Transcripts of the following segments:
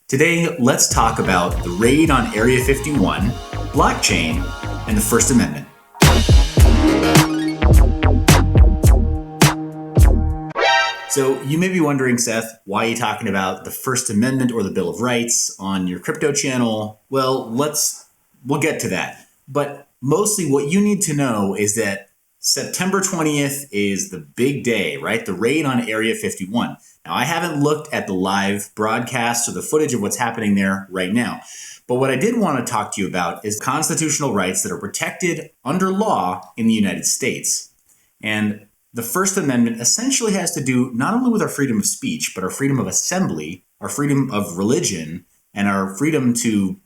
Today, let's talk about the raid on Area 51, blockchain, and the First Amendment. So you may be wondering, Seth, why are you talking about the First Amendment or the Bill of Rights on your crypto channel? Well, we'll get to that. But mostly what you need to know is that September 20th is the big day, right? The raid on Area 51. Now, I haven't looked at the live broadcast or the footage of what's happening there right now. But what I did want to talk to you about is constitutional rights that are protected under law in the United States. And the First Amendment essentially has to do not only with our freedom of speech, but our freedom of assembly, our freedom of religion, and our freedom to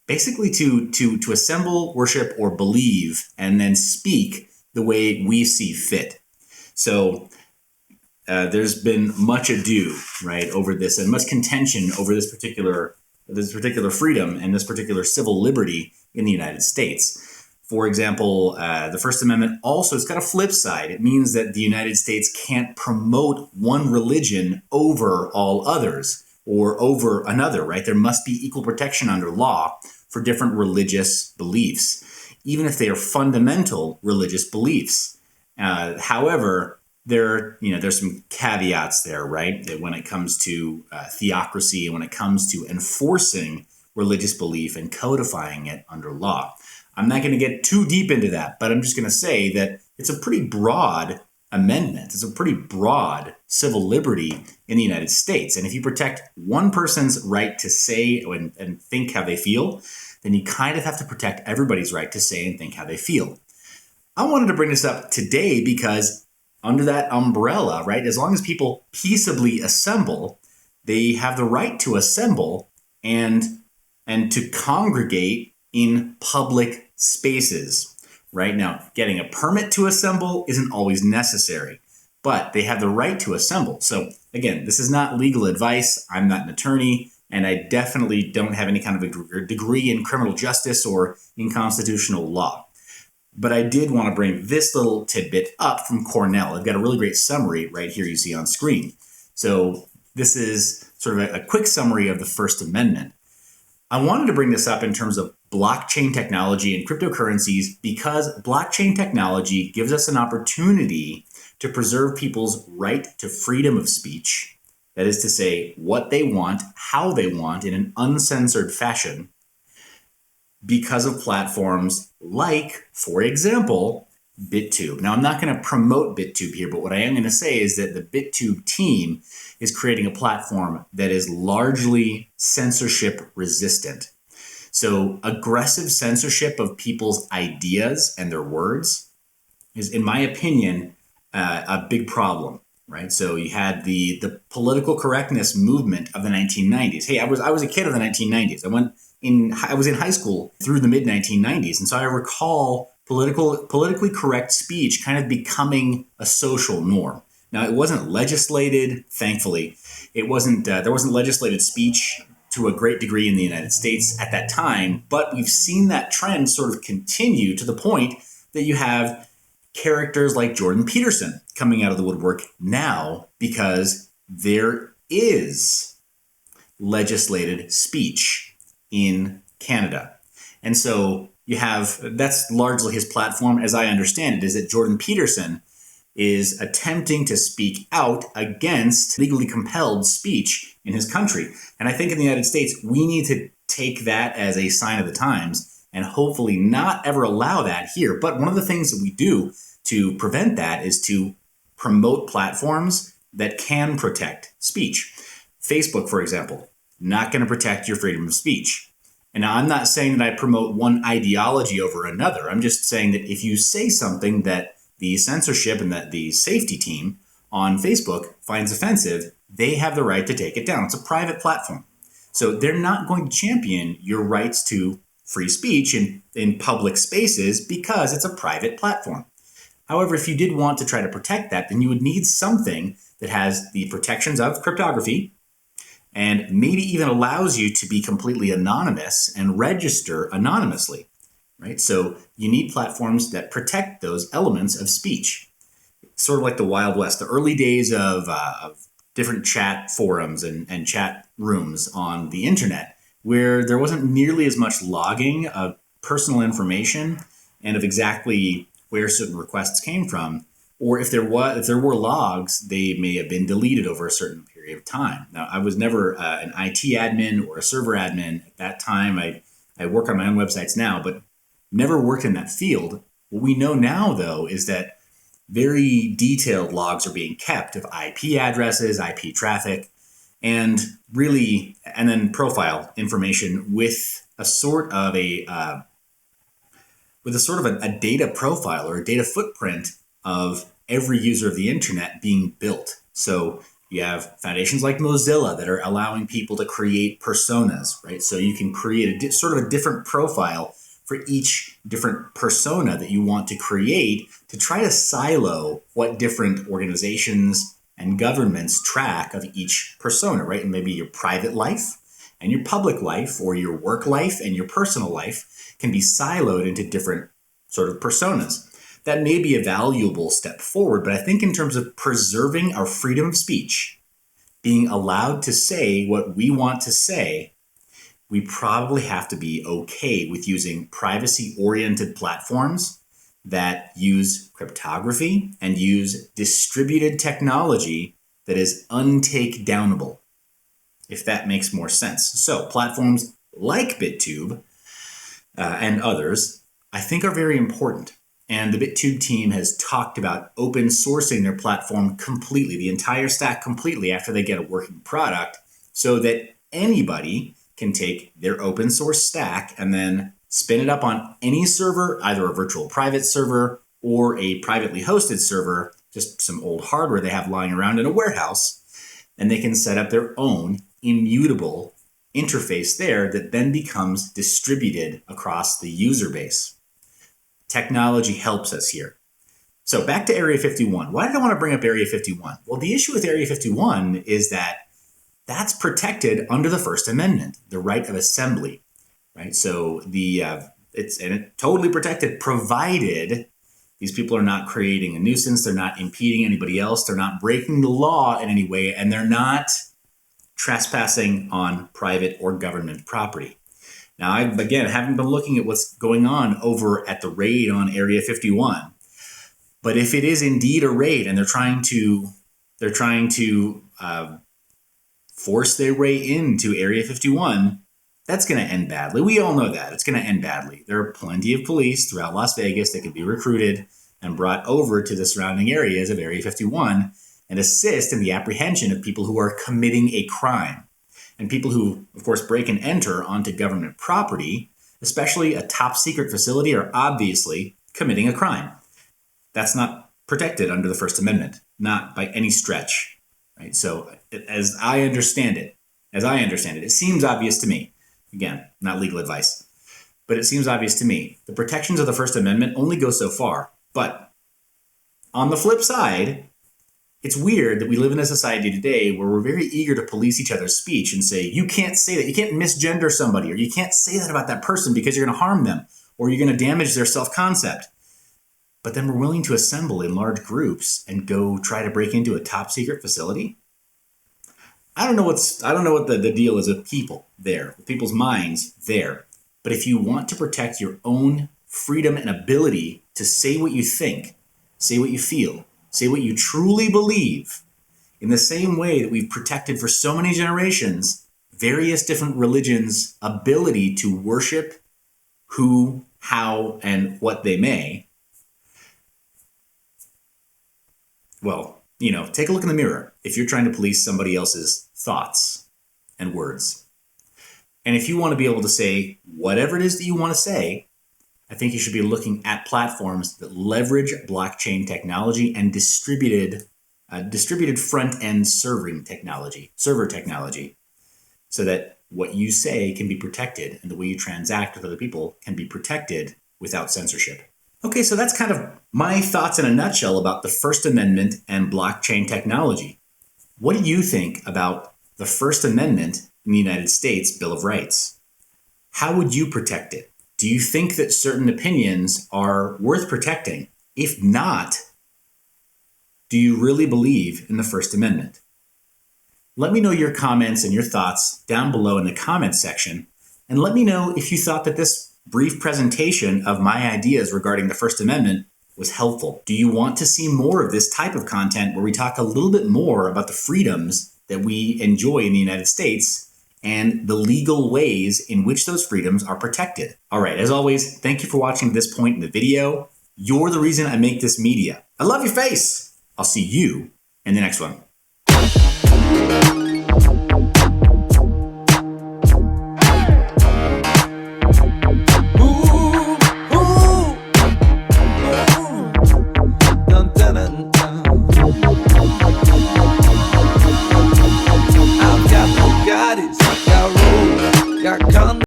basically to assemble, worship, or believe, and then speak the way we see fit. So there's been much ado, right, over this, and much contention over this particular freedom and this particular civil liberty in the United States. For example, the First Amendment also has got a flip side. It means that the United States can't promote one religion over all others or over another, right? There must be equal protection under law for different religious beliefs, even if they are fundamental religious beliefs. However, there's some caveats there, right? That when it comes to theocracy and when it comes to enforcing religious belief and codifying it under law. I'm not going to get too deep into that, but I'm just going to say that it's a pretty broad amendment. It's a pretty broad civil liberty in the United States. And if you protect one person's right to say and think how they feel, then you kind of have to protect everybody's right to say and think how they feel. I wanted to bring this up today because under that umbrella, right, as long as people peaceably assemble, they have the right to assemble and to congregate in public spaces. Right now, getting a permit to assemble isn't always necessary, but they have the right to assemble. So again, this is not legal advice. I'm not an attorney, and I definitely don't have any kind of a degree in criminal justice or in constitutional law. But I did want to bring this little tidbit up from Cornell. I've got a really great summary right here you see on screen. So this is sort of a quick summary of the First Amendment. I wanted to bring this up in terms of blockchain technology and cryptocurrencies because blockchain technology gives us an opportunity to preserve people's right to freedom of speech. That is to say, what they want, how they want, in an uncensored fashion, because of platforms like, for example, BitTube. Now, I'm not going to promote BitTube here, but what I am going to say is that the BitTube team is creating a platform that is largely censorship resistant. So aggressive censorship of people's ideas and their words is, in my opinion, a big problem, right? So you had the political correctness movement of the 1990s. Hey, I was a kid of the 1990s. I was in high school through the mid 1990s, and so I recall politically correct speech kind of becoming a social norm. Now, it wasn't legislated, thankfully. There wasn't legislated speech to a great degree in the United States at that time, but we've seen that trend sort of continue to the point that you have characters like Jordan Peterson coming out of the woodwork now because there is legislated speech in Canada. And so that's largely his platform, as I understand it, is that Jordan Peterson is attempting to speak out against legally compelled speech in his country. And I think in the United States, we need to take that as a sign of the times and hopefully not ever allow that here. But one of the things that we do to prevent that is to promote platforms that can protect speech. Facebook, for example, not going to protect your freedom of speech. And now I'm not saying that I promote one ideology over another. I'm just saying that if you say something that the censorship and that the safety team on Facebook finds offensive, they have the right to take it down. It's a private platform. So they're not going to champion your rights to free speech in public spaces because it's a private platform. However, if you did want to try to protect that, then you would need something that has the protections of cryptography and maybe even allows you to be completely anonymous and register anonymously, right? So you need platforms that protect those elements of speech. Sort of like the Wild West, the early days of different chat forums and chat rooms on the internet where there wasn't nearly as much logging of personal information and of exactly where certain requests came from. Or if there were logs, they may have been deleted over a certain period of time. Now, I was never an IT admin or a server admin at that time. I work on my own websites now, but never worked in that field. What we know now, though, is that very detailed logs are being kept of IP addresses, IP traffic, and then profile information with a sort of a data profile or a data footprint of every user of the internet being built. So you have foundations like Mozilla that are allowing people to create personas, right? So you can create sort of a different profile for each different persona that you want to create to try to silo what different organizations and governments track of each persona, right? And maybe your private life and your public life, or your work life and your personal life, can be siloed into different sort of personas. That may be a valuable step forward, but I think in terms of preserving our freedom of speech, being allowed to say what we want to say, we probably have to be okay with using privacy-oriented platforms that use cryptography and use distributed technology that is untakedownable, if that makes more sense. So platforms like BitTube and others, I think, are very important. And the BitTube team has talked about open sourcing their platform completely, the entire stack completely, after they get a working product, so that anybody can take their open source stack and then spin it up on any server, either a virtual private server or a privately hosted server, just some old hardware they have lying around in a warehouse, and they can set up their own immutable interface there that then becomes distributed across the user base. Technology helps us here. So back to Area 51. Why did I want to bring up Area 51? Well, the issue with Area 51 is that that's protected under the First Amendment, the right of assembly, right? So it's totally protected, provided these people are not creating a nuisance, they're not impeding anybody else, they're not breaking the law in any way, and they're not trespassing on private or government property. Now, I, again, haven't been looking at what's going on over at the raid on Area 51, but if it is indeed a raid and they're trying to force their way into Area 51, that's going to end badly. We all know that. It's going to end badly. There are plenty of police throughout Las Vegas that can be recruited and brought over to the surrounding areas of Area 51 and assist in the apprehension of people who are committing a crime. And people who, of course, break and enter onto government property, especially a top secret facility, are obviously committing a crime. That's not protected under the First Amendment, not by any stretch. Right? So as I understand it, it seems obvious to me, again, not legal advice, but it seems obvious to me, the protections of the First Amendment only go so far. But on the flip side, it's weird that we live in a society today where we're very eager to police each other's speech and say, you can't say that, you can't misgender somebody, or you can't say that about that person because you're going to harm them, or you're going to damage their self-concept. But then we're willing to assemble in large groups and go try to break into a top secret facility. I don't know what the deal is with people there, with people's minds there. But if you want to protect your own freedom and ability to say what you think, say what you feel, say what you truly believe, in the same way that we've protected for so many generations various different religions' ability to worship who, how, and what they may, well, take a look in the mirror if you're trying to police somebody else's thoughts and words. And if you want to be able to say whatever it is that you want to say, I think you should be looking at platforms that leverage blockchain technology and distributed front-end server technology, so that what you say can be protected and the way you transact with other people can be protected without censorship. Okay, so that's kind of my thoughts in a nutshell about the First Amendment and blockchain technology. What do you think about the First Amendment in the United States Bill of Rights? How would you protect it? Do you think that certain opinions are worth protecting? If not, do you really believe in the First Amendment? Let me know your comments and your thoughts down below in the comments section. And let me know if you thought that this brief presentation of my ideas regarding the First Amendment was helpful. Do you want to see more of this type of content where we talk a little bit more about the freedoms that we enjoy in the United States and the legal ways in which those freedoms are protected? All right, as always, thank you for watching to this point in the video. You're the reason I make this media. I love your face. I'll see you in the next one.